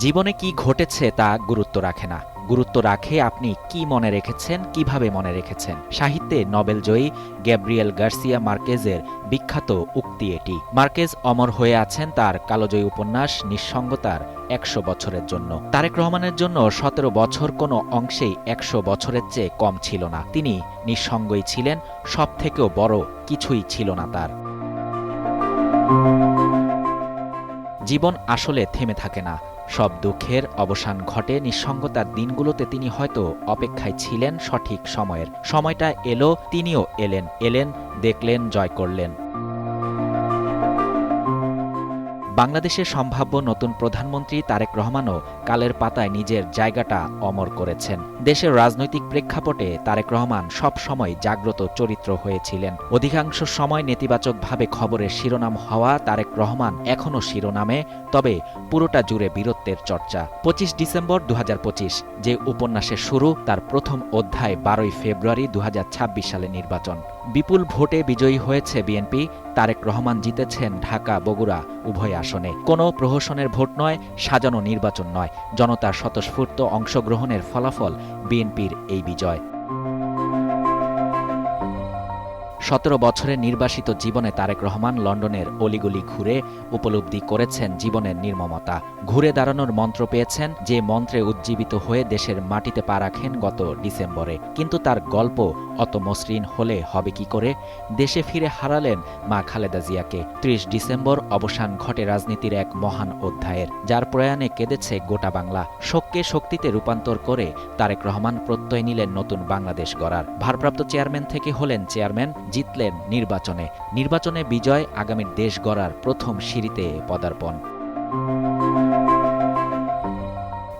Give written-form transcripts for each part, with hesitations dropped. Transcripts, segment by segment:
জীবনে কি ঘটেছে তা গুরুত্ব রাখে না, গুরুত্ব রাখে আপনি কি মনে রেখেছেন, কিভাবে মনে রেখেছেন। সাহিত্যে নোবেলজয়ী গ্যাব্রিয়েল গার্সিয়া মার্কেজের বিখ্যাত উক্তি এটি। মার্কেজ অমর হয়ে আছেন তার কালোজয়ী উপন্যাস নিঃসঙ্গতার ১০০ বছরের জন্য। তারেক রহমানের জন্য ১৭ বছর কোনো অংশেই ১০০ বছরের চেয়ে কম ছিল না। তিনি নিঃসঙ্গই ছিলেন, সবথেকেও বড় কিছুই ছিল না তার। জীবন আসলে থেমে থাকে না, সব দুঃখের অবসান ঘটে নিঃসঙ্গতার দিনগুলোতে। তিনি হয়তো অপেক্ষায় ছিলেন সঠিক সময়ের। সময়টা এলো, তিনিও এলেন, দেখলেন, জয় করলেন। বাংলাদেশের সম্ভাব্য নতুন প্রধানমন্ত্রী তারেক রহমানও কালের পাতায় নিজের জায়গাটা অমর করেছেন। দেশের রাজনৈতিক প্রেক্ষাপটে তারেক রহমান সব সময় জাগ্রত চরিত্র হয়েছিলেন। অধিকাংশ সময় নেতিবাচকভাবে খবরের শিরোনাম হওয়া তারেক রহমান এখনও শিরোনামে, তবে পুরোটা জুড়ে বীরত্বের চর্চা। ২৫ ডিসেম্বর ২০২৫ যে উপন্যাসের শুরু, তার প্রথম অধ্যায় ১২ই ফেব্রুয়ারি ২০২৬ সালে নির্বাচন। বিপুল ভোটে বিজয়ী হয়েছে বিএনপি। তারেক রহমান জিতেছেন ঢাকা, বগুড়া উভয় আসনে। কোনো প্রহসনের ভোট নয়, সাজানো নির্বাচন নয়, জনতার স্বতঃস্ফূর্ত অংশগ্রহণের ফলাফল বিএনপির এই বিজয়। ১৭ বছরের নির্বাসিত জীবনে তারেক রহমান লন্ডনের অলিগলি ঘুরে উপলব্ধি করেছেন জীবনের নির্মমতা। ঘুরে দাঁড়ানোর মন্ত্র পেয়েছেন, যে মন্ত্রে উজ্জীবিত হয়ে দেশের মাটিতে পা রাখেন গত ডিসেম্বরে। কিন্তু তার গল্প অত মসৃণ হলে হবে কি করে? দেশে ফিরে হারালেন মা খালেদা জিয়াকে। ৩০ ডিসেম্বর অবসান ঘটে রাজনীতির এক মহান অধ্যায়ের, যার প্রয়াণে কেঁদেছে গোটা বাংলা। শোককে শক্তিতে রূপান্তর করে তারেক রহমান প্রত্যয় নিলেন নতুন বাংলাদেশ গড়ার। ভারপ্রাপ্ত চেয়ারম্যান থেকে হলেন চেয়ারম্যান, জিতলেন নির্বাচনে বিজয়, আগামীর দেশ গড়ার প্রথম সিঁড়িতে পদার্পণ।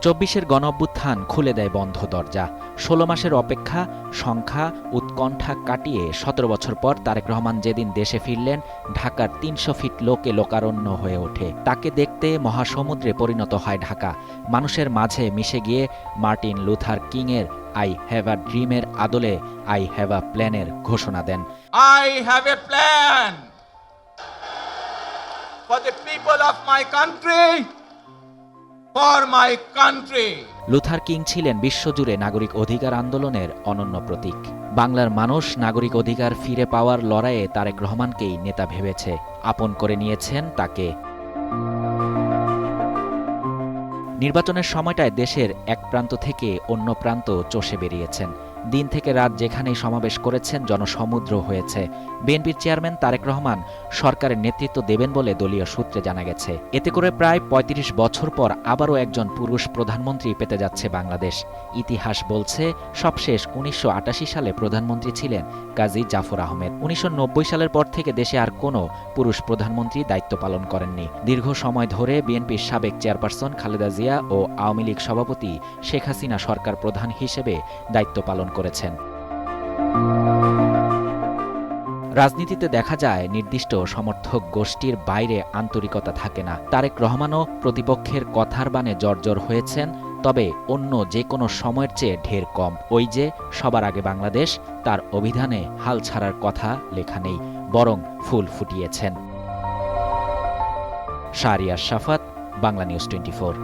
২৪-এর গণঅভ্যুত্থান খুলে দেয় বন্ধ দরজা। ১৬ মাসের অপেক্ষা, সংখ্যা, উৎকণ্ঠা কাটিয়ে ১৭ বছর পর তারেক রহমান যেদিন দেশে ফিরলেন, ঢাকার ৩০০ ফিট লোকে লোকারণ্য হয়ে ওঠে। তাকে দেখতে মহাসমুদ্রে পরিণত হয় ঢাকা। মানুষের মাঝে মিশে গিয়ে মার্টিন লুথার কিংয়ের আই হ্যাভ আ ড্রিমের আদলে আই হ্যাভ আ প্ল্যানের ঘোষণা দেন। I have a plan for the people of my country, for my country. Luther king ছিলেন বিশ্বজুড়ে নাগরিক অধিকার আন্দোলনের অনন্য প্রতীক। বাংলার মানুষ নাগরিক অধিকার ফিরে পাওয়ার লড়াইয়ে তারেক রহমানকেই নেতা ভেবেছে, আপন করে নিয়েছেন তাকে। নির্বাচনের সময়টায় দেশের এক প্রান্ত থেকে অন্য প্রান্ত চষে বেরিয়েছেন। দিন থেকে রাত যেখানেই সমাবেশ করেছেন, জনসমুদ্র হয়েছে। বিএনপির চেয়ারম্যান তারেক রহমান সরকারের নেতৃত্ব দেবেন বলে দলীয় সূত্রে জানা গেছে। এতে করে প্রায় ৩৫ বছর পর আবারও একজন পুরুষ প্রধানমন্ত্রী পেতে যাচ্ছে বাংলাদেশ। ইতিহাস বলছে, সবশেষ ১৯৮৮ সালে প্রধানমন্ত্রী ছিলেন কাজী জাফর আহমেদ। ১৯৯০ সালের পর থেকে দেশে আর কোনো পুরুষ প্রধানমন্ত্রী দায়িত্ব পালন করেননি। দীর্ঘ সময় ধরে বিএনপির সাবেক চেয়ারপারসন খালেদা জিয়া ও আওয়ামী লীগ সভাপতি শেখ হাসিনা সরকার প্রধান হিসেবে দায়িত্ব পালন করেছেন। রাজনীতিতে দেখা যায়, নির্দিষ্ট সমর্থক গোষ্ঠীর বাইরে আন্তরিকতা থাকে না। তারেক রহমানও প্রতিপক্ষের কথার বানে জর্জর হয়েছেন, তবে অন্য যে কোনো সময়ের চেয়ে ঢের কম। ওই যে সবার আগে বাংলাদেশ, তার অভিধানে হাল ছাড়ার কথা লেখা নেই, বরং ফুল ফুটিয়েছেন। শাহরিয়ার শাফাত, বাংলা নিউজ 24।